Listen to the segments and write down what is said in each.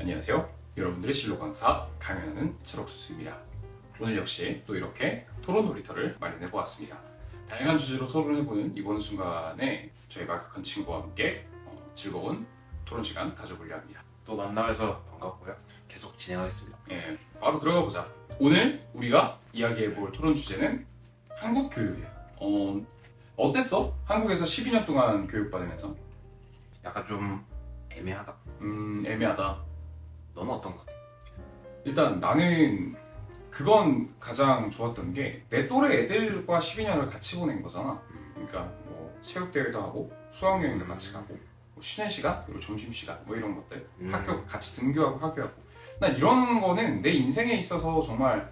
안녕하세요. 여러분들의 진로 강사 강연하는 철옥수수입니다. 오늘 역시 또 이렇게 토론 놀이터를 마련해 보았습니다. 다양한 주제로 토론해보는 이번 순간에 저희가 극한 친구와 함께 즐거운 토론 시간 가져보려 합니다. 또 만나서 반갑고요. 계속 진행하겠습니다. 네, 바로 들어가 보자. 오늘 우리가 이야기해볼 토론 주제는 한국 교육이에요. 어땠어? 한국에서 12년 동안 교육받으면서? 약간 좀 애매하다. 애매하다. 너는 어떤 것 같아? 일단 나는 그건 가장 좋았던 게 내 또래 애들과 12년을 같이 보낸 거잖아. 그러니까 뭐 체육대회도 하고 수학여행도 같이 가고 뭐 쉬는 시간 그리고 점심시간 뭐 이런 것들 학교 같이 등교하고 하교하고 난 이런 거는 내 인생에 있어서 정말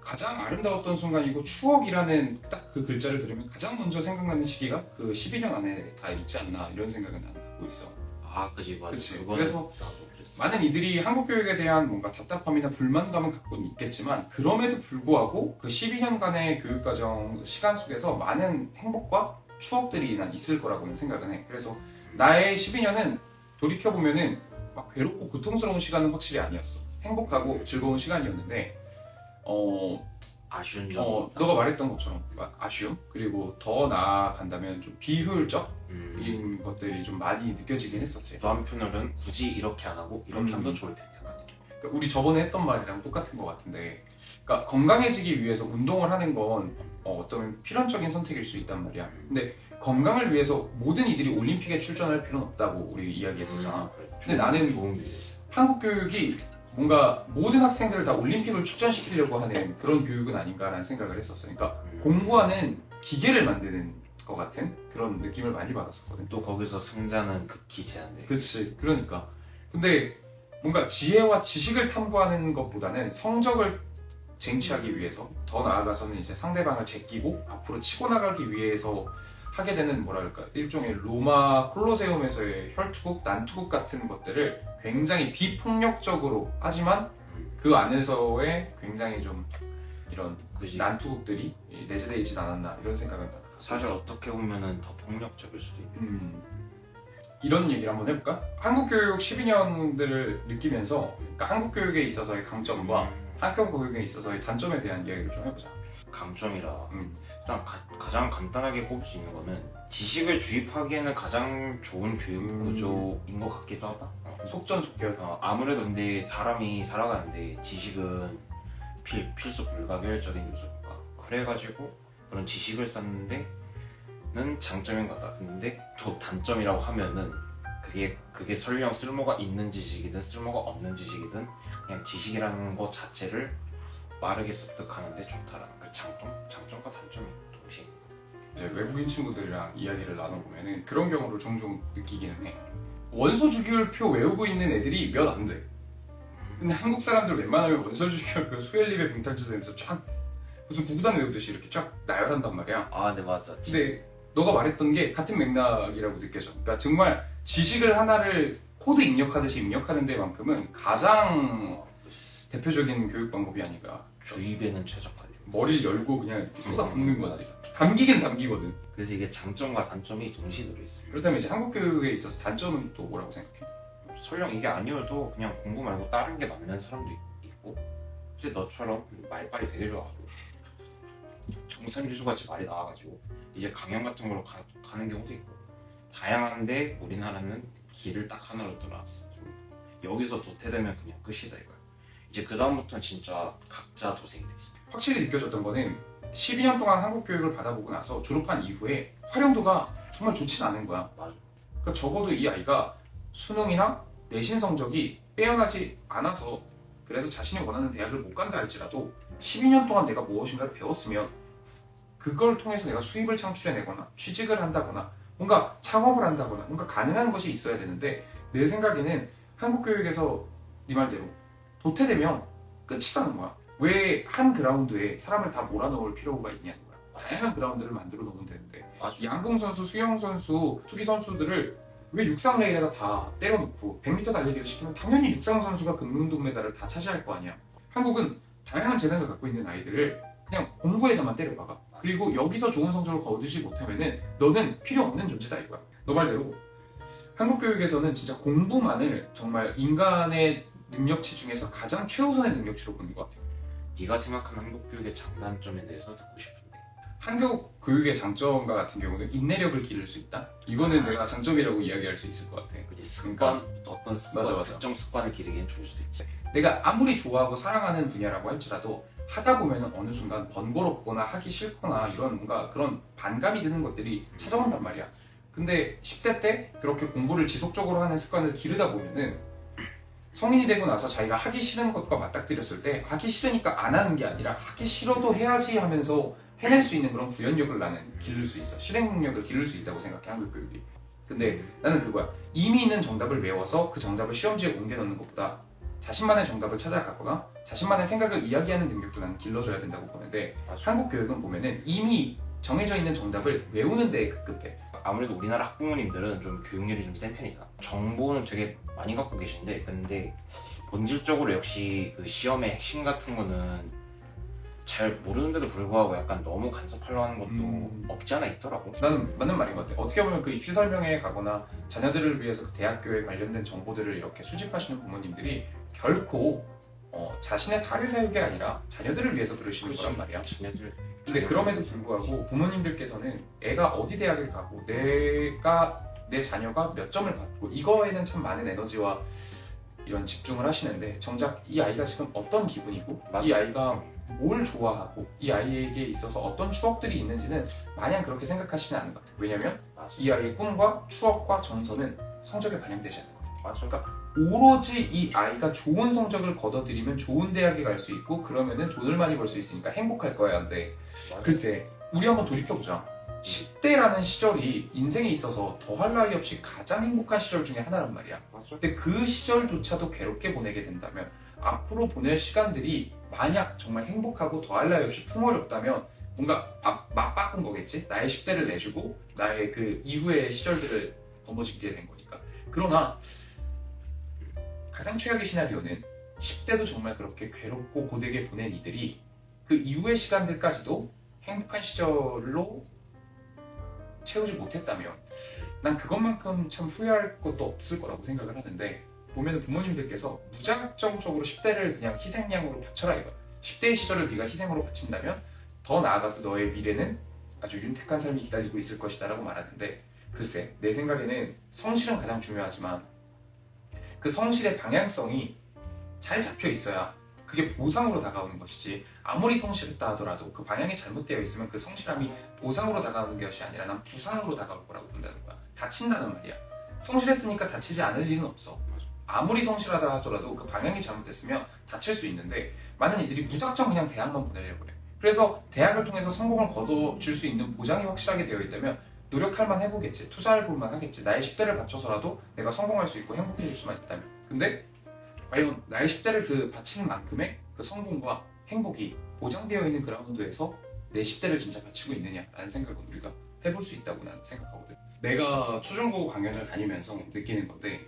가장 아름다웠던 순간이고 추억이라는 딱 그 글자를 들으면 가장 먼저 생각나는 시기가 그 12년 안에 다 있지 않나 이런 생각은 나는 갖고 있어. 아, 그지 맞아. 그치. 그거는 그래서 나도 그랬어. 많은 이들이 한국 교육에 대한 뭔가 답답함이나 불만감은 갖고는 있겠지만 그럼에도 불구하고 그 12년간의 교육과정 시간 속에서 많은 행복과 추억들이 난 있을 거라고는 생각은 해. 그래서 나의 12년은 돌이켜보면은 막 괴롭고 고통스러운 시간은 확실히 아니었어. 행복하고 즐거운 시간이었는데 아쉬운 점. 너가 말했던 것처럼 아쉬움 그리고 더 나아간다면 좀 비효율적인 것들이 좀 많이 느껴지긴 했었지. 또 한편으로는 굳이 이렇게 안 하고 이렇게 하면 더 좋을 텐데. 약간 그러니까 우리 저번에 했던 말이랑 똑같은 것 같은데, 그러니까 건강해지기 위해서 운동을 하는 건 어떤 필연적인 선택일 수 있단 말이야. 근데 건강을 위해서 모든 이들이 올림픽에 출전할 필요는 없다고 우리 이야기했었잖아. 그래. 근데 나는 좋은 게 있어. 한국 교육이 뭔가 모든 학생들을 다 올림픽을 출전시키려고 하는 그런 교육은 아닌가라는 생각을 했었어. 그러니까 공부하는 기계를 만드는 것 같은 그런 느낌을 많이 받았었거든. 또 거기서 승자는 극히 제한돼. 그치. 그러니까. 근데 뭔가 지혜와 지식을 탐구하는 것보다는 성적을 쟁취하기 위해서 더 나아가서는 이제 상대방을 제끼고 앞으로 치고 나가기 위해서 하게 되는 뭐랄까 일종의 로마 콜로세움에서의 혈투국, 난투국 같은 것들을 굉장히 비폭력적으로 하지만 그 안에서의 굉장히 좀 이런 그지. 난투국들이 내재되어 있진 않았나 이런 생각은 갖고 사실 있어. 어떻게 보면은 더 폭력적일 수도 있고. 이런 얘기를 한번 해볼까? 한국 교육 12년들을 느끼면서 그러니까 한국 교육에 있어서의 강점과 한국 교육에 있어서의 단점에 대한 이야기를 좀 해보자. 강점이라 음. 일단 가장 간단하게 꼽을 수 있는 거는 지식을 주입하기에는 가장 좋은 교육 구조인 것 같기도 하다. 속전속결. 아무래도 근데 사람이 살아가는데 지식은 필수 불가결적인 요소니까 그래가지고 그런 지식을 쌓는데는 장점인 것 같다. 근데 또 단점이라고 하면은 그게 설령 쓸모가 있는 지식이든 쓸모가 없는 지식이든 그냥 지식이라는 것 자체를 빠르게 습득하는데 좋다라는 그 장점과 단점이 동시에. 이제 외국인 친구들이랑 이야기를 나눠보면은 그런 경우를 종종 느끼기는 해. 원소주기율표 외우고 있는 애들이 몇 안 돼. 근데 한국 사람들 웬만하면 원소주기율표 수엘립의 빙탈지에서 쫙 무슨 구구단 외우듯이 이렇게 쫙 나열한단 말이야. 아, 네 맞아. 근데 너가 말했던 게 같은 맥락이라고 느껴져. 그러니까 정말 지식을 하나를 코드 입력하듯이 입력하는 데만큼은 가장 대표적인 교육 방법이 아닌가. 주입에는 최적화돼요. 머리를 열고 그냥 이렇게 쏟아붓는 거지. 담기긴 담기거든. 그래서 이게 장점과 단점이 동시에 들어있어. 그렇다면 이제 한국 교육에 있어서 단점은 또 뭐라고 생각해? 설령 이게 아니어도 그냥 공부 말고 다른 게 맞는 사람도 있고, 이제 너처럼 말빨이 되게 좋아가지고 정산주수 같이 말이 나와가지고 이제 강연 같은 걸로 가는 경우도 있고, 다양한데 우리나라는 길을 딱 하나로 들어왔어. 여기서 도태되면 그냥 끝이다 이거야. 이제 그 다음부터는 진짜 각자 도생이 되지. 확실히 느껴졌던 거는 12년 동안 한국 교육을 받아보고 나서 졸업한 이후에 활용도가 정말 좋진 않은 거야. 맞아. 그러니까 적어도 이 아이가 수능이나 내신 성적이 빼어나지 않아서 그래서 자신이 원하는 대학을 못 간다 할지라도 12년 동안 내가 무엇인가를 배웠으면 그걸 통해서 내가 수입을 창출해내거나 취직을 한다거나 뭔가 창업을 한다거나 뭔가 가능한 것이 있어야 되는데 내 생각에는 한국 교육에서 네 말대로 도태되면 끝이라는 거야. 왜 한 그라운드에 사람을 다 몰아넣을 필요가 있냐는 거야. 다양한 그라운드를 만들어 놓으면 되는데 맞아. 양궁 선수, 수영 선수, 투기 선수들을 왜 육상 레일에다 다 때려놓고 100m 달리기를 시키면 당연히 육상 선수가 금운동 메달을 다 차지할 거 아니야. 한국은 다양한 재능을 갖고 있는 아이들을 그냥 공부에다만 때려박아. 그리고 여기서 좋은 성적을 거두지 못하면은 너는 필요 없는 존재다 이거야. 너 말대로 한국 교육에서는 진짜 공부만을 정말 인간의 능력치 중에서 가장 최우선의 능력치로 보는 것 같아요. 네가 생각하는 한국 교육의 장단점에 대해서 듣고 싶은데. 한국 교육의 장점과 같은 경우는 인내력을 기를 수 있다. 이거는 내가 장점이라고 이야기할 수 있을 것 같아. 그치, 습관, 어떤 습관, 맞아. 특정 습관을 기르기엔 좋을 수도 있지. 내가 아무리 좋아하고 사랑하는 분야라고 할지라도 하다 보면 어느 순간 번거롭거나 하기 싫거나 이런 뭔가 그런 반감이 드는 것들이 찾아온단 말이야. 근데 10대 때 그렇게 공부를 지속적으로 하는 습관을 기르다 보면은 성인이 되고 나서 자기가 하기 싫은 것과 맞닥뜨렸을 때 하기 싫으니까 안 하는 게 아니라 하기 싫어도 해야지 하면서 해낼 수 있는 그런 구현력을 나는 기를 수 있어. 실행 능력을 기를 수 있다고 생각해, 한국 교육이. 근데 나는 그거야. 이미 있는 정답을 외워서 그 정답을 시험지에 옮겨 넣는 것보다 자신만의 정답을 찾아가거나 자신만의 생각을 이야기하는 능력도 나는 길러줘야 된다고 보는데, 맞아. 한국 교육은 보면은 이미 정해져 있는 정답을 외우는 데에 급급해. 아무래도 우리나라 학부모님들은 좀 교육열이 좀 센 편이잖아. 정보는 되게 많이 갖고 계신데, 근데 본질적으로 역시 그 시험의 핵심 같은 거는 잘 모르는데도 불구하고 약간 너무 간섭하려 하는 것도 없지 않아 있더라고. 나는 맞는 말인 것 같아. 어떻게 보면 그 입시 설명회에 가거나 자녀들을 위해서 그 대학교에 관련된 정보들을 이렇게 수집하시는 부모님들이 결코 자신의 사를 세우게 아니라 자녀들을 위해서 그러시는 거란 말이야. 자녀들. 근데 그럼에도 불구하고 부모님들께서는 애가 어디 대학을 가고 내 자녀가 몇 점을 받고 이거에는 참 많은 에너지와 이런 집중을 하시는데, 정작 이 아이가 지금 어떤 기분이고 맞아. 이 아이가 뭘 좋아하고 이 아이에게 있어서 어떤 추억들이 있는지는 마냥 그렇게 생각하시는 않는 것 같아요. 왜냐면 맞아. 이 아이의 꿈과 추억과 정서는 성적에 반영되지 않거든요. 맞아. 그러니까 오로지 이 아이가 좋은 성적을 거둬들이면 좋은 대학에 갈 수 있고 그러면은 돈을 많이 벌 수 있으니까 행복할 거야. 근데 맞아. 글쎄, 우리 한번 돌이켜보자. 10대라는 시절이 인생에 있어서 더할 나위 없이 가장 행복한 시절 중에 하나란 말이야. 맞아. 근데 그 시절조차도 괴롭게 보내게 된다면 앞으로 보낼 시간들이 만약 정말 행복하고 더할 나위 없이 풍요롭다면 뭔가 맞바꾼 거겠지? 나의 10대를 내주고 나의 그 이후의 시절들을 거머쥐게 된 거니까. 그러나 가장 최악의 시나리오는 10대도 정말 그렇게 괴롭고 고되게 보낸 이들이 그 이후의 시간들까지도 행복한 시절로 채우지 못했다면 난 그것만큼 참 후회할 것도 없을 거라고 생각을 하는데, 보면 부모님들께서 무작정적으로 10대를 그냥 희생양으로 바쳐라 이거야. 10대의 시절을 네가 희생으로 바친다면 더 나아가서 너의 미래는 아주 윤택한 삶이 기다리고 있을 것이다 라고 말하는데, 글쎄 내 생각에는 성실은 가장 중요하지만 그 성실의 방향성이 잘 잡혀 있어야 그게 보상으로 다가오는 것이지, 아무리 성실했다 하더라도 그 방향이 잘못되어 있으면 그 성실함이 보상으로 다가오는 것이 아니라 난 부상으로 다가올 거라고 본다는 거야. 다친다는 말이야. 성실했으니까 다치지 않을 일은 없어. 아무리 성실하다 하더라도 그 방향이 잘못됐으면 다칠 수 있는데, 많은 이들이 무작정 그냥 대학만 보내려고 그래. 그래서 대학을 통해서 성공을 거둬줄 수 있는 보장이 확실하게 되어 있다면 노력할 만 해보겠지. 투자할 볼만 하겠지. 나의 10대를 바쳐서라도 내가 성공할 수 있고 행복해질 수만 있다면. 근데 과연 나의 10대를 그 바치는 만큼의 그 성공과 행복이 보장되어 있는 그라운드에서 내 10대를 진짜 바치고 있느냐라는 생각은 우리가 해볼 수 있다고 나는 생각하거든. 내가 초중고 강연을 다니면서 느끼는 건데,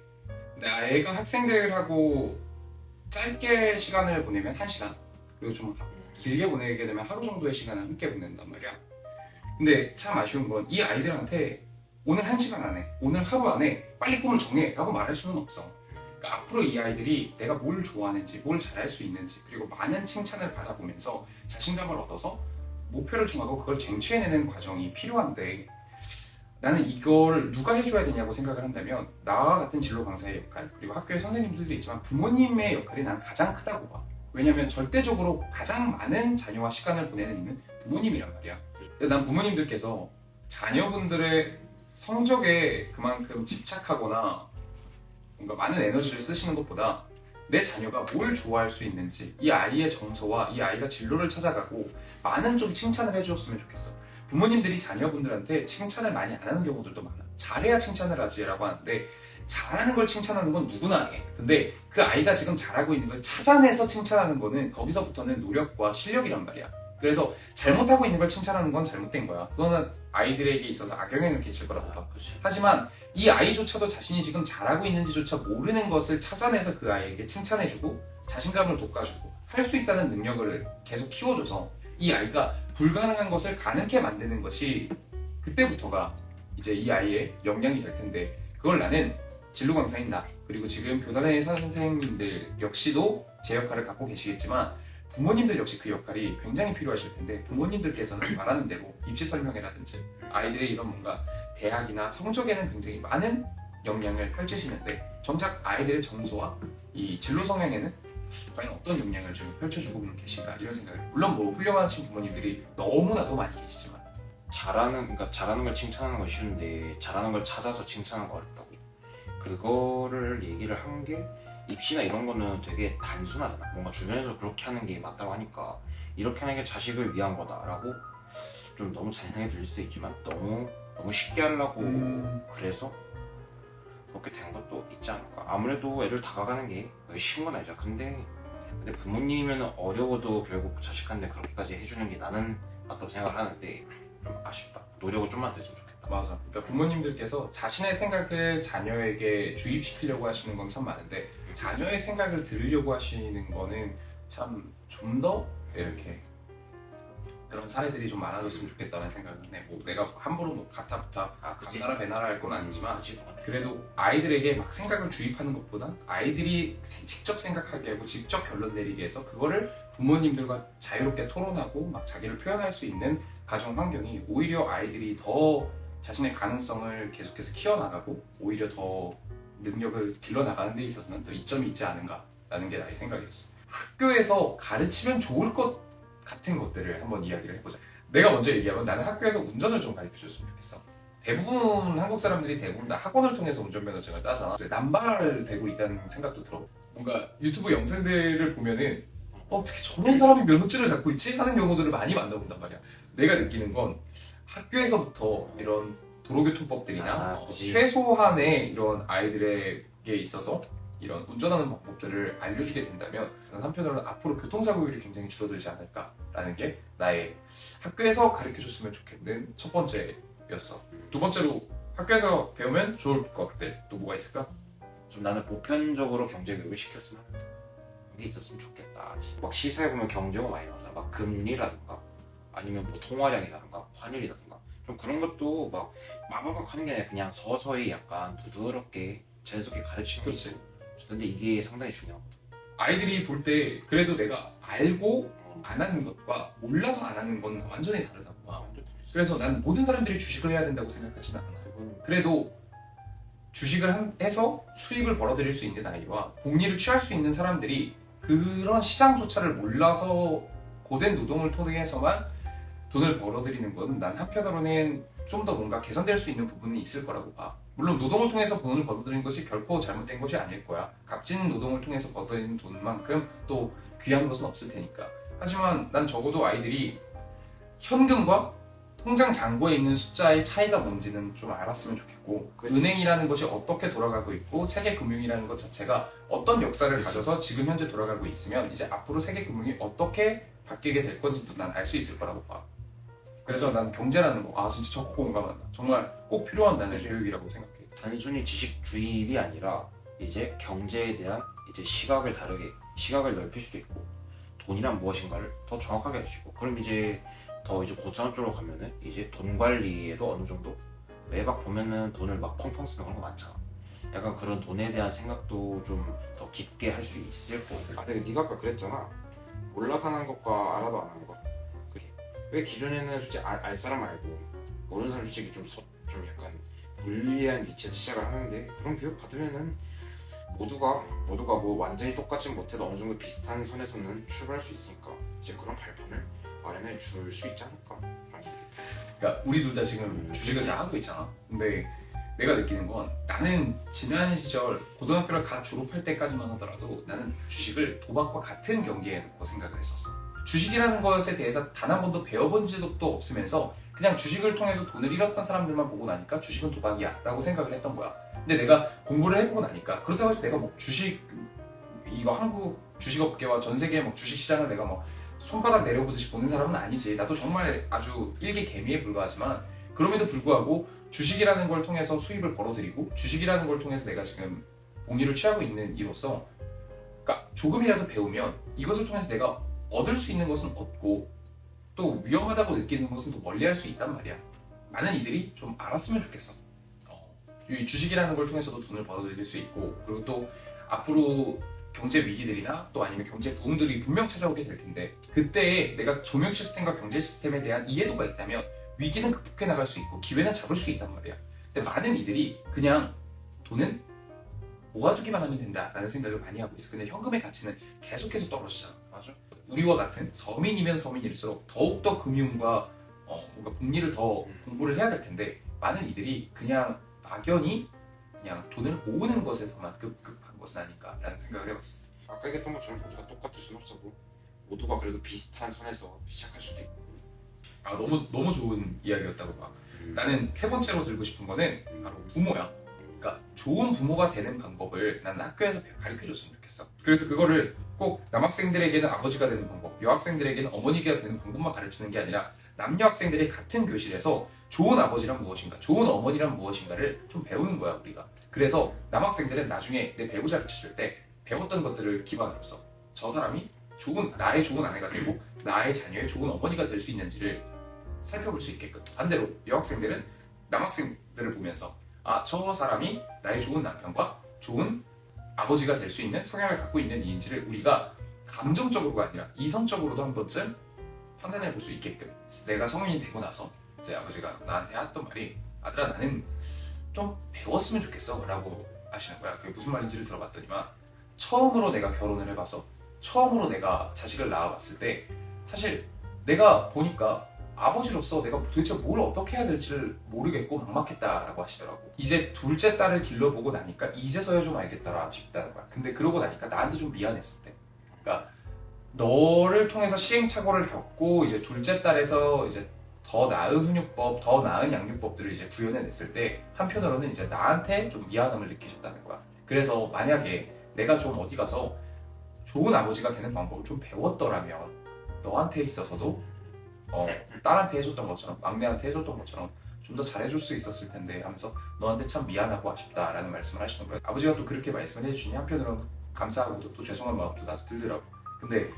나 애가 학생들하고 짧게 시간을 보내면 1시간, 그리고 좀 길게 보내게 되면 하루 정도의 시간을 함께 보낸단 말이야. 근데 참 아쉬운 건 이 아이들한테 오늘 1시간 안에, 오늘 하루 안에 빨리 꿈을 정해 라고 말할 수는 없어. 그러니까 앞으로 이 아이들이 내가 뭘 좋아하는지, 뭘 잘할 수 있는지, 그리고 많은 칭찬을 받아보면서 자신감을 얻어서 목표를 정하고 그걸 쟁취해내는 과정이 필요한데, 나는 이걸 누가 해줘야 되냐고 생각을 한다면 나와 같은 진로 강사의 역할, 그리고 학교의 선생님들도 있지만 부모님의 역할이 난 가장 크다고 봐. 왜냐면 절대적으로 가장 많은 자녀와 시간을 보내는 이는 부모님이란 말이야. 난 부모님들께서 자녀분들의 성적에 그만큼 집착하거나 뭔가 많은 에너지를 쓰시는 것보다 내 자녀가 뭘 좋아할 수 있는지, 이 아이의 정서와 이 아이가 진로를 찾아가고 많은 좀 칭찬을 해주었으면 좋겠어. 부모님들이 자녀분들한테 칭찬을 많이 안 하는 경우들도 많아. 잘해야 칭찬을 하지라고 하는데, 잘하는 걸 칭찬하는 건 누구나 해. 근데 그 아이가 지금 잘하고 있는 걸 찾아내서 칭찬하는 거는 거기서부터는 노력과 실력이란 말이야. 그래서 잘못하고 있는 걸 칭찬하는 건 잘못된 거야. 그거는 아이들에게 있어서 악영향을 끼칠 거라고 봐. 하지만 이 아이조차도 자신이 지금 잘하고 있는지조차 모르는 것을 찾아내서 그 아이에게 칭찬해주고 자신감을 돋궈주고 할 수 있다는 능력을 계속 키워줘서 이 아이가 불가능한 것을 가능케 만드는 것이 그때부터가 이제 이 아이의 역량이 될 텐데, 그걸 나는 진로 강사인 나, 그리고 지금 교단의 선생님들 역시도 제 역할을 갖고 계시겠지만 부모님들 역시 그 역할이 굉장히 필요하실 텐데, 부모님들께서는 말하는 대로 입시 설명회라든지 아이들의 이런 뭔가 대학이나 성적에는 굉장히 많은 영향을 펼치시는데, 정작 아이들의 정서와 이 진로 성향에는 과연 어떤 영향을 좀 펼쳐주고 계신가, 이런 생각을. 물론 뭐 훌륭하신 부모님들이 너무나도 많이 계시지만 그러니까 잘하는 걸 칭찬하는 건 쉬운데 잘하는 걸 찾아서 칭찬하는 거 어렵다고. 그거를 얘기를 한 게, 입시나 이런 거는 되게 단순하잖아. 뭔가 주변에서 그렇게 하는 게 맞다고 하니까 이렇게 하는 게 자식을 위한 거다라고 좀 너무 잔인하게 들릴 수도 있지만, 너무 쉽게 하려고 그래서 그렇게 된 것도 있지 않을까. 아무래도 애들 다가가는 게 쉬운 건 아니죠. 근데 부모님은 어려워도 결국 자식한테 그렇게까지 해주는 게 나는 맞다고 생각을 하는데, 좀 아쉽다. 노력을 좀만 더 했으면 좋겠다. 맞아. 그러니까 부모님들께서 자신의 생각을 자녀에게 주입시키려고 하시는 건 참 많은데, 자녀의 생각을 들으려고 하시는 거는 참 좀 더 이렇게 그런 사례들이 좀 많아졌으면 좋겠다는 생각은 해. 뭐 내가 함부로 뭐 가타부타 감나라 배나라 할 건 아니지만, 그래도 아이들에게 막 생각을 주입하는 것보단 아이들이 직접 생각하게 하고 직접 결론 내리게 해서 그거를 부모님들과 자유롭게 토론하고 막 자기를 표현할 수 있는 가정 환경이 오히려 아이들이 더 자신의 가능성을 계속해서 키워나가고 오히려 더 능력을 길러나가는 데 있어서는 더 이점이 있지 않은가라는 게 나의 생각이었어. 학교에서 가르치면 좋을 것 같은 것들을 한번 이야기를 해보자. 내가 먼저 얘기하면, 나는 학교에서 운전을 좀 가르쳐줬으면 좋겠어. 대부분 한국 사람들이 대부분 다 학원을 통해서 운전면허증을 따잖아. 남발을 대고 있다는 생각도 들어. 뭔가 유튜브 영상들을 보면은 어떻게 저런 사람이 면허증을 갖고 있지? 하는 경우들을 많이 만나본단 말이야. 내가 느끼는 건 학교에서부터 이런 도로교통법들이나 최소한의 이런 아이들에게 있어서 이런 운전하는 방법들을 알려주게 된다면, 한편으로는 앞으로 교통사고율이 굉장히 줄어들지 않을까라는 게 나의 학교에서 가르쳐줬으면 좋겠는 첫 번째였어. 두 번째로, 학교에서 배우면 좋을 것들 또 뭐가 있을까? 좀 나는 보편적으로 경제교육을 시켰으면 하는 게 있었으면 좋겠다. 막 시사에 보면 경제가 많이 나오잖아. 막 금리라든가 아니면 뭐 통화량이라든가 환율이라든가, 좀 그런 것도 막 하는 게 아니라 그냥 서서히 약간 부드럽게 자연스럽게 가르치는 그렇지. 거. 근데 이게 상당히 중요하거든. 아이들이 볼 때 그래도 내가 알고 안 하는 것과 몰라서 안 하는 건 완전히 다르다고 봐. 그래서 난 모든 사람들이 주식을 해야 된다고 생각하지는 않아. 그래도 주식을 해서 수익을 벌어들일 수 있는 아이와 복리를 취할 수 있는 사람들이 그런 시장조차를 몰라서 고된 노동을 통해서만 돈을 벌어들이는 건, 난 한편으로는 좀 더 뭔가 개선될 수 있는 부분이 있을 거라고 봐. 물론 노동을 통해서 돈을 벌어들이는 것이 결코 잘못된 것이 아닐 거야. 값진 노동을 통해서 벌어들이는 돈만큼 또 귀한 것은 없을 테니까. 하지만 난 적어도 아이들이 현금과 통장 잔고에 있는 숫자의 차이가 뭔지는 좀 알았으면 좋겠고, 그치. 은행이라는 것이 어떻게 돌아가고 있고 세계금융이라는 것 자체가 어떤 역사를 가져서 지금 현재 돌아가고 있으면 이제 앞으로 세계금융이 어떻게 바뀌게 될 건지도 난 알 수 있을 거라고 봐. 그래서 난 경제라는 거, 진짜 적극 공감한다. 정말 꼭 필요한 나는 교육이라고 생각해. 단순히 지식 주입이 아니라 이제 경제에 대한 이제 시각을 넓힐 수도 있고, 돈이란 무엇인가를 더 정확하게 알 수 있고, 그럼 이제 더 이제 고차원 쪽으로 가면은 이제 돈 관리에도 어느 정도, 왜 막 보면은 돈을 막 펑펑 쓰는 그런 거 많잖아. 약간 그런 돈에 대한 생각도 좀 더 깊게 할 수 있을 거고. 근데 네가 아까 그랬잖아. 몰라서 하는 것과 알아도 안 하는 것. 그게 왜 기존에는 솔직히 알 사람 알고 모르는 사람 솔직히 좀 약간 불리한 위치에서 시작을 하는데, 그런 교육 받으면은 모두가 뭐 완전히 똑같진 못해도 어느 정도 비슷한 선에서는 출발할 수 있으니까 이제 그런 발판을 마련해 줄 수 있지 않을까. 그러니까 우리 둘 다 지금 주식을 다 하고 있잖아. 근데 내가 느끼는 건, 나는 지난 시절 고등학교를 갓 졸업할 때까지만 하더라도 나는 주식을 도박과 같은 경기에 놓고 생각을 했었어. 주식이라는 것에 대해서 단 한 번도 배워본 적도 없으면서 그냥 주식을 통해서 돈을 잃었던 사람들만 보고 나니까 주식은 도박이야 라고 생각을 했던 거야. 근데 내가 공부를 해보고 나니까, 그렇다고 해서 내가 뭐 이거 한국 주식업계와 전 세계의 뭐 주식시장을 내가 뭐 손바닥 내려보듯이 보는 사람은 아니지. 나도 정말 아주 일개개미에 불과하지만, 그럼에도 불구하고 주식이라는 걸 통해서 수입을 벌어들이고, 주식이라는 걸 통해서 내가 지금 복리를 취하고 있는 이로써, 그러니까 조금이라도 배우면 이것을 통해서 내가 얻을 수 있는 것은 얻고 또 위험하다고 느끼는 것은 또 멀리할 수 있단 말이야. 많은 이들이 좀 알았으면 좋겠어. 이 주식이라는 걸 통해서도 돈을 벌어들일 수 있고, 그리고 또 앞으로 경제 위기들이나 또 아니면 경제 부흥들이 분명 찾아오게 될 텐데, 그때에 내가 금융 시스템과 경제 시스템에 대한 이해도가 있다면 위기는 극복해 나갈 수 있고 기회는 잡을 수 있단 말이야. 근데 많은 이들이 그냥 돈은 모아두기만 하면 된다라는 생각을 많이 하고 있어. 근데 현금의 가치는 계속해서 떨어지잖아. 맞아. 우리와 같은 서민이면 서민일수록 더욱더 금융과 뭔가 복리를 더 공부를 해야 될 텐데, 많은 이들이 그냥 막연히 그냥 돈을 모으는 것에서만 급급한 것은 아닐까라는 생각을 해봤어. 아까 얘기했던 것처럼 모두가 똑같을 수는 없어도 모두가 그래도 비슷한 선에서 시작할 수도 있고. 아, 너무 좋은 이야기였다고 봐. 나는 세 번째로 들고 싶은 거는 바로 부모야. 그러니까 좋은 부모가 되는 방법을 난 학교에서 가르쳐줬으면 좋겠어. 그래서 그거를 꼭 남학생들에게는 아버지가 되는 방법, 여학생들에게는 어머니가 되는 방법만 가르치는 게 아니라 남녀 학생들이 같은 교실에서 좋은 아버지란 무엇인가, 좋은 어머니란 무엇인가를 좀 배우는 거야 우리가. 그래서 남학생들은 나중에 내 배우자를 찾을 때 배웠던 것들을 기반으로서 저 사람이 나의 좋은 아내가 되고 나의 자녀의 좋은 어머니가 될 수 있는지를 살펴볼 수 있게끔. 반대로 여학생들은 남학생들을 보면서 저 사람이 나의 좋은 남편과 좋은 아버지가 될 수 있는 성향을 갖고 있는 이인지를 우리가 감정적으로가 아니라 이성적으로도 한 번쯤 판단해 볼 수 있게끔. 내가 성인이 되고 나서 이제 아버지가 나한테 했던 말이, 아들아 나는 좀 배웠으면 좋겠어 라고 하시는 거야. 그게 무슨 말인지를 들어봤더니만, 처음으로 내가 결혼을 해봐서 처음으로 내가 자식을 낳아봤을 때 사실 내가 보니까 아버지로서 내가 도대체 뭘 어떻게 해야 될지를 모르겠고 막막했다라고 하시더라고. 이제 둘째 딸을 길러보고 나니까 이제서야 좀 알겠더라 싶다는 거야. 근데 그러고 나니까 나한테 좀 미안했을 때, 그러니까 너를 통해서 시행착오를 겪고 이제 둘째 딸에서 이제 더 나은 훈육법, 더 나은 양육법들을 이제 구현해냈을 때 한편으로는 이제 나한테 좀 미안함을 느끼셨다는 거야. 그래서 만약에 내가 좀 어디 가서 좋은 아버지가 되는 방법을 좀 배웠더라면 너한테 있어서도 딸한테 해줬던 것처럼, 막내한테 해줬던 것처럼 좀 더 잘해줄 수 있었을 텐데 하면서 너한테 참 미안하고 아쉽다라는 말씀을 하시는 거예요. 아버지가 또 그렇게 말씀을 해주시니 한편으로는 감사하고도 또 죄송한 마음도 나도 들더라고. 근데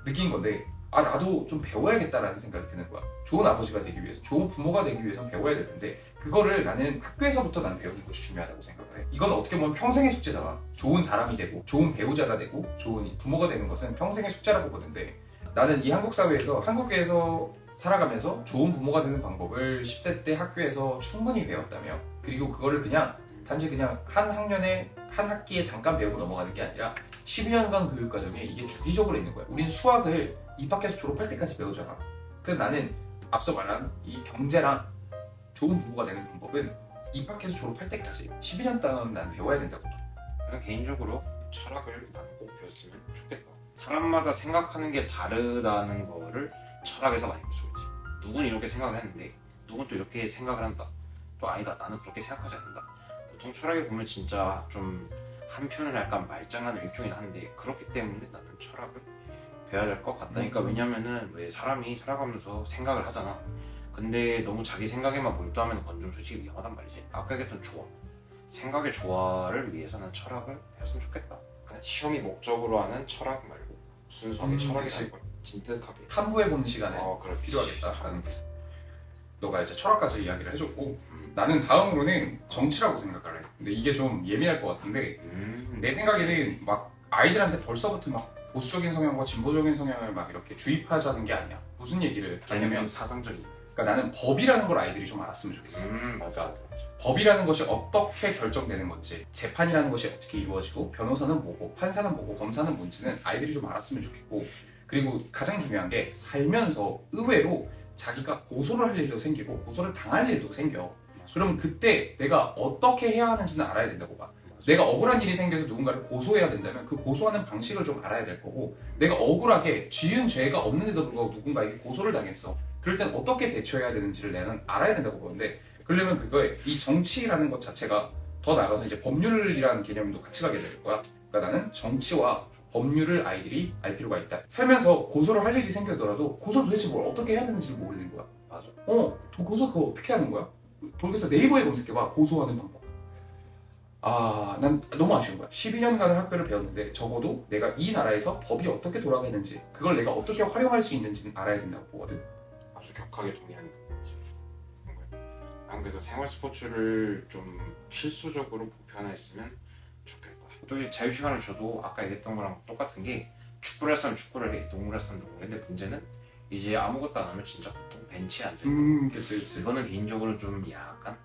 느낀 건데, 나도 좀 배워야겠다라는 생각이 드는 거야. 좋은 아버지가 되기 위해서, 좋은 부모가 되기 위해서는 배워야 될 텐데, 그거를 나는 학교에서부터 나는 배우는 것이 중요하다고 생각을 해. 이건 어떻게 보면 평생의 숙제잖아. 좋은 사람이 되고 좋은 배우자가 되고 좋은 부모가 되는 것은 평생의 숙제라고 보는데, 나는 이 한국 사회에서, 한국에서 살아가면서 좋은 부모가 되는 방법을 10대 때 학교에서 충분히 배웠다며, 그리고 그거를 단지 그냥 한 학년에 한 학기에 잠깐 배우고 넘어가는 게 아니라 12년간 교육 과정에 이게 주기적으로 있는 거야. 우린 수학을 입학해서 졸업할 때까지 배우잖아. 그래서 나는 앞서 말한 이 경제랑 좋은 부모가 되는 방법은 입학해서 졸업할 때까지 12년 동안 난 배워야 된다고. 저는 개인적으로 철학을 나는 꼭 배웠으면 좋겠다. 사람마다 생각하는 게 다르다는 거를 철학에서 많이 볼 수 있지. 누군 이렇게 생각을 했는데 누군 또 이렇게 생각을 한다. 또 아니다, 나는 그렇게 생각하지 않는다. 보통 철학에 보면 진짜 좀 한편은 약간 말장난을 일종이긴 한데, 그렇기 때문에 나는 철학을 배워야 될 것 같다니까. 왜냐면은 왜 사람이 살아가면서 생각을 하잖아. 근데 너무 자기 생각에만 몰두하면 그건 좀 솔직히 위험하단 말이지. 아까 얘기했던 조화, 생각의 조화를 위해서는 철학을 배웠으면 좋겠다. 그냥 시험이 목적으로 하는 철학 말고 순수하게 철학이 그치. 아니고 진득하게 탐구해보는 시간에 그래 필요하겠다라는 게. 너가 이제 철학까지 이야기를 해줬고, 나는 다음으로는 정치라고 생각을 해. 근데 이게 좀 예민할 것 같은데, 내 생각에는 막 아이들한테 벌써부터 막 보수적인 성향과 진보적인 성향을 막 이렇게 주입하자는 게 아니야. 무슨 얘기를 하냐면, 좀 사상적인. 그러니까 나는 법이라는 걸 아이들이 좀 알았으면 좋겠어. 맞아. 법이라는 것이 어떻게 결정되는 건지, 재판이라는 것이 어떻게 이루어지고, 변호사는 뭐고, 판사는 뭐고, 검사는 뭔지는 아이들이 좀 알았으면 좋겠고, 그리고 가장 중요한 게 살면서 의외로 자기가 고소를 할 일도 생기고 고소를 당할 일도 생겨. 그럼 그때 내가 어떻게 해야 하는지는 알아야 된다고 봐. 내가 억울한 일이 생겨서 누군가를 고소해야 된다면 그 고소하는 방식을 좀 알아야 될 거고, 내가 억울하게 지은 죄가 없는데도 불구하고 누군가에게 고소를 당했어. 그럴 땐 어떻게 대처해야 되는지를 내가 알아야 된다고 보는데, 그러려면 그거에 이 정치라는 것 자체가 더 나아가서 이제 법률이라는 개념도 같이 가게 될 거야. 그러니까 나는 정치와 법률을 아이들이 알 필요가 있다. 살면서 고소를 할 일이 생기더라도 고소를 도대체 뭘 어떻게 해야 되는지 모르는 거야. 맞아. 고소 그거 어떻게 하는 거야? 모르겠어. 네이버에 검색해봐. 고소하는 방법. 난 너무 아쉬운 거야. 12년간을 학교를 배웠는데 적어도 내가 이 나라에서 법이 어떻게 돌아가는지, 그걸 내가 어떻게 활용할 수 있는지는 알아야 된다고 보거든. 아주 격하게 동의하는 거야. 그래서 생활 스포츠를 좀 필수적으로 보편화했으면 좋겠다. 또 이제 자유시간을 줘도 아까 얘기했던 거랑 똑같은 게 축구를 했으면 축구를 해, 농구를 했으면 농구를 해. 근데 문제는 이제 아무것도 안 하면 진짜 보통 벤치에 앉아있고 그치. 이거는 개인적으로 좀 약간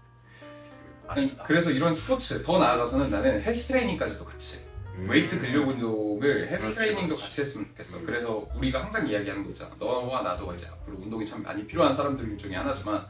아니, 아쉽다. 그래서 이런 스포츠 더 나아가서는 나는 헬스 트레이닝까지도 같이 웨이트 근력 운동을 헬스 그렇지, 트레이닝도 그렇지. 같이 했으면 좋겠어. 그래서 우리가 항상 이야기하는 거 있잖아. 너와 나도 이제 앞으로 운동이 참 많이 필요한 사람들 중에 하나지만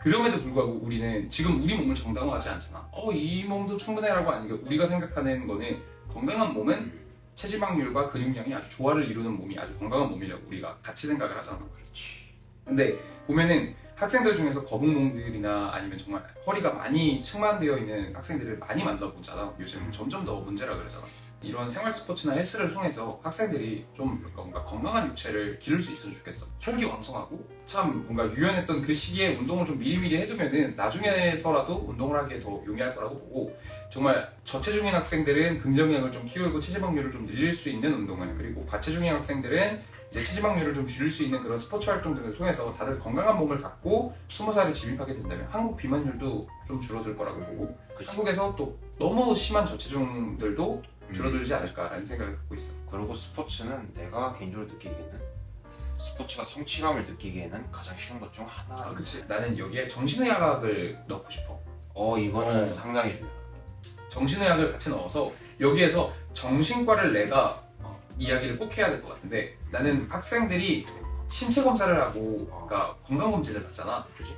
그럼에도 불구하고 우리는 지금 우리 몸을 정당화하지 않잖아. 이 몸도 충분해라고 아니고 우리가 생각하는 거는 건강한 몸은 체지방률과 근육량이 아주 조화를 이루는 몸이 아주 건강한 몸이라고 우리가 같이 생각을 하잖아. 그렇지. 근데 보면은 학생들 중에서 거북목들이나 아니면 정말 허리가 많이 측만되어 있는 학생들을 많이 만나보잖아. 요즘 점점 더 문제라 그러잖아. 이런 생활 스포츠나 헬스를 통해서 학생들이 좀 뭔가 건강한 육체를 기를 수 있으면 좋겠어. 혈기왕성하고 참 뭔가 유연했던 그 시기에 운동을 좀 미리미리 해두면은 나중에서라도 운동을 하기에 더 용이할 거라고 보고 정말 저체중인 학생들은 근력량을 좀 키우고 체지방률을 좀 늘릴 수 있는 운동을 그리고 과체중인 학생들은 이제 체지방률을 좀 줄일 수 있는 그런 스포츠 활동 등을 통해서 다들 건강한 몸을 갖고 20살에 진입하게 된다면 한국 비만율도 좀 줄어들 거라고 보고 그치. 한국에서 또 너무 심한 저체중들도 줄어들지 않을까라는 생각을 갖고 있어. 그리고 스포츠는 내가 개인적으로 느끼기에는 스포츠가 성취감을 느끼기에는 가장 쉬운 것 중 하나. 그치. 나는 여기에 정신의학을 넣고 싶어. 이거는 어. 상당히 중요해. 정신의학을 같이 넣어서 여기에서 정신과를 내가 이야기를 꼭 해야 될 것 같은데 나는 학생들이 신체 검사를 하고 그러니까 건강 검진을 받잖아. 그치?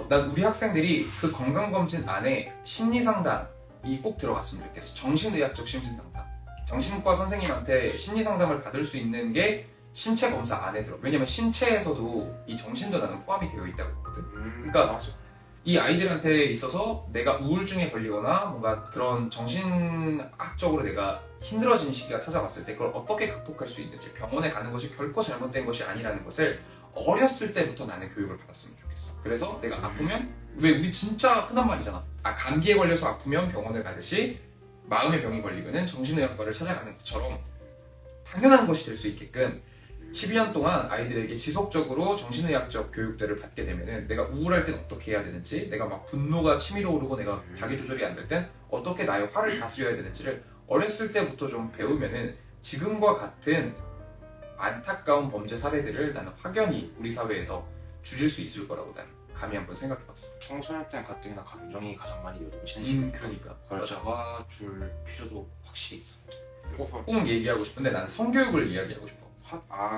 난 우리 학생들이 그 건강 검진 안에 심리 상담이 꼭 들어갔으면 좋겠어. 정신의학적 심리 상담. 정신과 선생님한테 심리 상담을 받을 수 있는 게 신체 검사 안에 들어. 왜냐면 신체에서도 이 정신도 나는 포함이 되어 있다고 보거든. 그러니까 맞아. 이 아이들한테 있어서 내가 우울증에 걸리거나 뭔가 그런 정신학적으로 내가 힘들어진 시기가 찾아왔을 때 그걸 어떻게 극복할 수 있는지 병원에 가는 것이 결코 잘못된 것이 아니라는 것을 어렸을 때부터 나는 교육을 받았으면 좋겠어. 그래서 내가 아프면 왜 우리 진짜 흔한 말이잖아. 감기에 걸려서 아프면 병원을 가듯이 마음의 병이 걸리면은 정신의학과를 찾아가는 것처럼 당연한 것이 될 수 있게끔 12년 동안 아이들에게 지속적으로 정신의학적 교육들을 받게 되면은 내가 우울할 땐 어떻게 해야 되는지, 내가 막 분노가 치밀어 오르고 내가 자기 조절이 안 될 땐 어떻게 나의 화를 다스려야 되는지를 어렸을 때부터 좀 배우면은 지금과 같은 안타까운 범죄 사례들을 나는 확연히 우리 사회에서 줄일 수 있을 거라고 난 감히 한번 생각해봤어. 청소년 때 가뜩이나 감정이 가장 많이 요동치는 시기니까 그러니까. 그걸 맞아. 잡아줄 필요도 확실히 있어. 꼭 얘기하고 싶은데 나는 성교육을 이야기하고 싶어.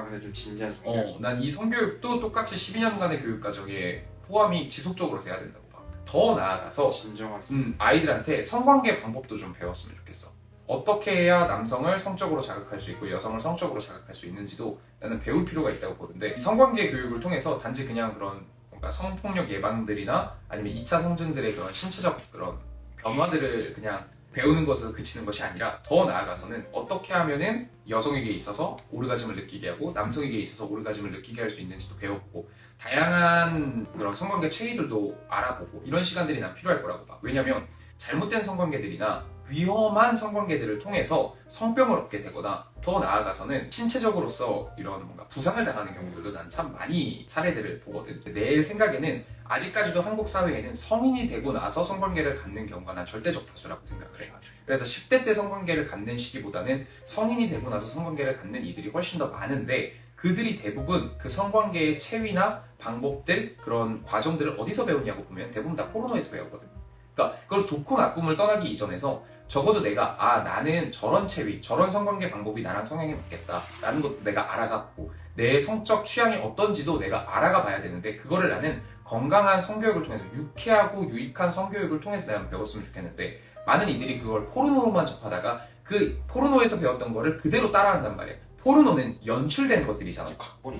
근데 좀 진지한 성격. 난 이 성교육도 똑같이 12년간의 교육 과정에 포함이 지속적으로 돼야 된다고 봐. 더 나아가서 진정한 아이들한테 성관계 방법도 좀 배웠으면 좋겠어. 어떻게 해야 남성을 성적으로 자극할 수 있고 여성을 성적으로 자극할 수 있는지도 나는 배울 필요가 있다고 보는데 이 성관계 교육을 통해서 단지 그냥 그런 뭔가 성폭력 예방들이나 아니면 2차 성징들의 그런 신체적 그런 변화들을 그냥 배우는 것에서 그치는 것이 아니라 더 나아가서는 어떻게 하면은 여성에게 있어서 오르가즘을 느끼게 하고 남성에게 있어서 오르가즘을 느끼게 할 수 있는지도 배워보고 다양한 그런 성관계 체계들도 알아보고 이런 시간들이 난 필요할 거라고 봐. 왜냐면 잘못된 성관계들이나 위험한 성관계들을 통해서 성병을 얻게 되거나 더 나아가서는 신체적으로서 이런 뭔가 부상을 당하는 경우들도 난 참 많이 사례들을 보거든. 내 생각에는 아직까지도 한국 사회에는 성인이 되고 나서 성관계를 갖는 경우가 난 절대적 다수라고 생각을 해. 그래서 10대 때 성관계를 갖는 시기보다는 성인이 되고 나서 성관계를 갖는 이들이 훨씬 더 많은데 그들이 대부분 그 성관계의 체위나 방법들 그런 과정들을 어디서 배우냐고 보면 대부분 다 포르노에서 배우거든. 그러니까 그걸 좋고 나쁨을 떠나기 이전에서 적어도 내가 나는 저런 체위, 저런 성관계 방법이 나랑 성향에 맞겠다 라는 것도 내가 알아갔고 내 성적 취향이 어떤지도 내가 알아가 봐야 되는데 그거를 나는 건강한 성교육을 통해서 유쾌하고 유익한 성교육을 통해서 내가 배웠으면 좋겠는데 많은 이들이 그걸 포르노만 접하다가 그 포르노에서 배웠던 거를 그대로 따라한단 말이야. 포르노는 연출된 것들이잖아. 각본이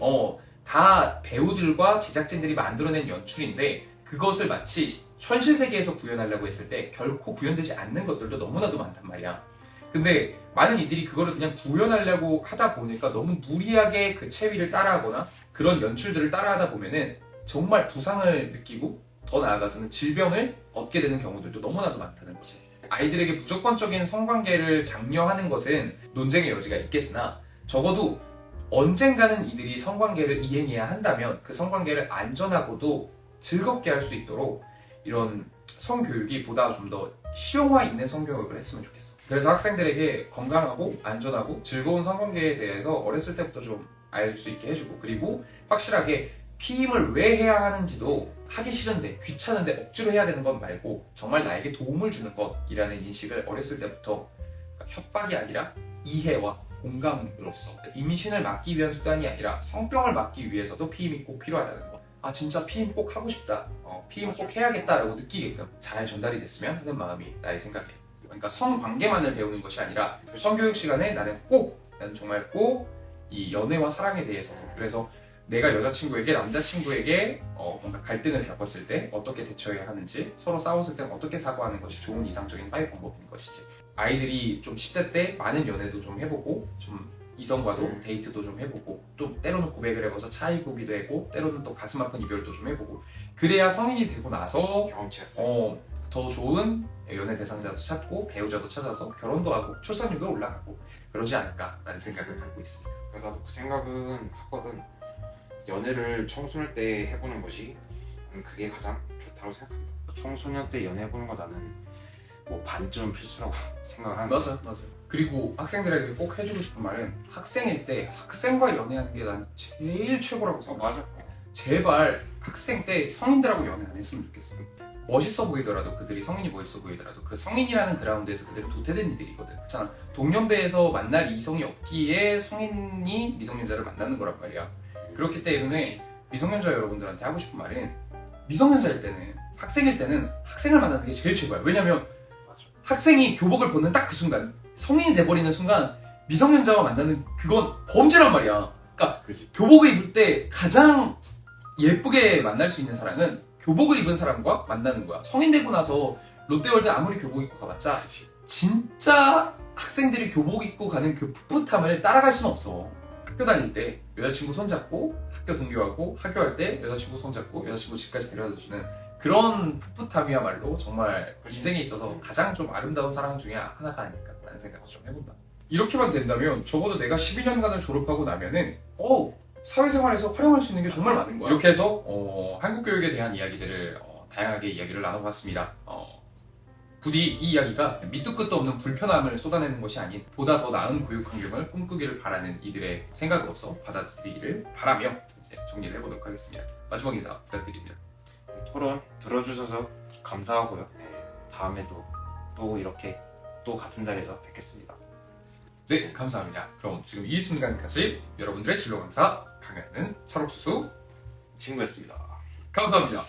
다 배우들과 제작진들이 만들어낸 연출인데 그것을 마치 현실 세계에서 구현하려고 했을 때 결코 구현되지 않는 것들도 너무나도 많단 말이야. 근데 많은 이들이 그거를 그냥 구현하려고 하다 보니까 너무 무리하게 그 체위를 따라하거나 그런 연출들을 따라하다 보면은 정말 부상을 느끼고 더 나아가서는 질병을 얻게 되는 경우들도 너무나도 많다는 거지. 아이들에게 무조건적인 성관계를 장려하는 것은 논쟁의 여지가 있겠으나 적어도 언젠가는 이들이 성관계를 이행해야 한다면 그 성관계를 안전하고도 즐겁게 할 수 있도록 이런 성교육이 보다 좀 더 실용화 있는 성교육을 했으면 좋겠어. 그래서 학생들에게 건강하고 안전하고 즐거운 성관계에 대해서 어렸을 때부터 좀 알 수 있게 해주고, 그리고 확실하게 피임을 왜 해야 하는지도 하기 싫은데 귀찮은데 억지로 해야 되는 것 말고 정말 나에게 도움을 주는 것이라는 인식을 어렸을 때부터, 그러니까 협박이 아니라 이해와 공감으로써 임신을 막기 위한 수단이 아니라 성병을 막기 위해서도 피임이 꼭 필요하다는 것. 아 진짜 피임 꼭 하고 싶다, 피임 꼭 해야겠다라고 느끼게끔 잘 전달이 됐으면 하는 마음이 나의 생각이에요. 그러니까 성관계만을 배우는 것이 아니라 성교육 시간에 나는 정말 꼭 이 연애와 사랑에 대해서, 그래서 내가 여자친구에게 남자친구에게 뭔가 갈등을 겪었을 때 어떻게 대처해야 하는지, 서로 싸웠을 때 어떻게 사과하는 것이 좋은 이상적인 화해 방법인 것이지, 아이들이 좀 10대 때 많은 연애도 좀 해보고 좀 이성과도 데이트도 좀 해보고, 또 때로는 고백을 해봐서 차이 보기도 하고, 때로는 또 가슴 아픈 이별도 좀 해보고, 그래야 성인이 되고 나서 경험치였어요. 더 좋은 연애 대상자도 찾고 배우자도 찾아서 결혼도 하고 출산율도 올라가고 그러지 않을까라는 생각을 갖고 있습니다. 나도 그 생각은 하거든. 연애를 청소년 때 해보는 것이 그게 가장 좋다고 생각합니다. 청소년 때 연애해보는 거 나는 뭐 반쯤 필수라고 생각을 하는데. 맞아. 그리고 학생들에게 꼭 해주고 싶은 말은, 학생일 때 학생과 연애하는 게 난 제일 최고라고 생각해. 맞아. 제발 학생 때 성인들하고 연애 안 했으면 좋겠어. 멋있어 보이더라도, 그들이 성인이 멋있어 보이더라도 그 성인이라는 그라운드에서 그들은 도태된 이들이거든. 그렇잖아. 동년배에서 만날 이성이 없기에 성인이 미성년자를 만나는 거란 말이야. 그렇기 때문에 미성년자 여러분들한테 하고 싶은 말은, 미성년자일 때는, 학생일 때는 학생을 만나는 게 제일 최고야. 왜냐면 맞아. 학생이 교복을 벗는 딱 그 순간, 성인이 돼버리는 순간 미성년자와 만나는 그건 범죄란 말이야. 그러니까 그지. 교복을 입을 때 가장 예쁘게 만날 수 있는 사람은 교복을 입은 사람과 만나는 거야. 성인 되고 나서 롯데월드 아무리 교복 입고 가봤자 진짜 학생들이 교복 입고 가는 그 풋풋함을 따라갈 수는 없어. 학교 다닐 때 여자친구 손잡고 학교 등교하고, 학교할 때 여자친구 손잡고 여자친구 집까지 데려다주는 그런 풋풋함이야말로 정말 인생에 있어서 가장 좀 아름다운 사랑 중에 하나가 아닐까라는 생각을 좀 해본다. 이렇게만 된다면 적어도 내가 12년간을 졸업하고 나면은 사회생활에서 활용할 수 있는 게 정말 많은 거야. 이렇게 해서 한국 교육에 대한 이야기들을 다양하게 이야기를 나눠봤습니다. 부디 이 이야기가 밑도 끝도 없는 불편함을 쏟아내는 것이 아닌 보다 더 나은 교육 환경을 꿈꾸기를 바라는 이들의 생각으로서 받아들이기를 바라며 이제 정리를 해보도록 하겠습니다. 마지막 인사 부탁드립니다. 토론 들어주셔서 감사하고요. 다음에도 또 이렇게 또 같은 자리에서 뵙겠습니다. 네, 감사합니다. 그럼 지금 이 순간까지 여러분들의 진로 강사 강연은 찰옥수수 친구였습니다. 감사합니다.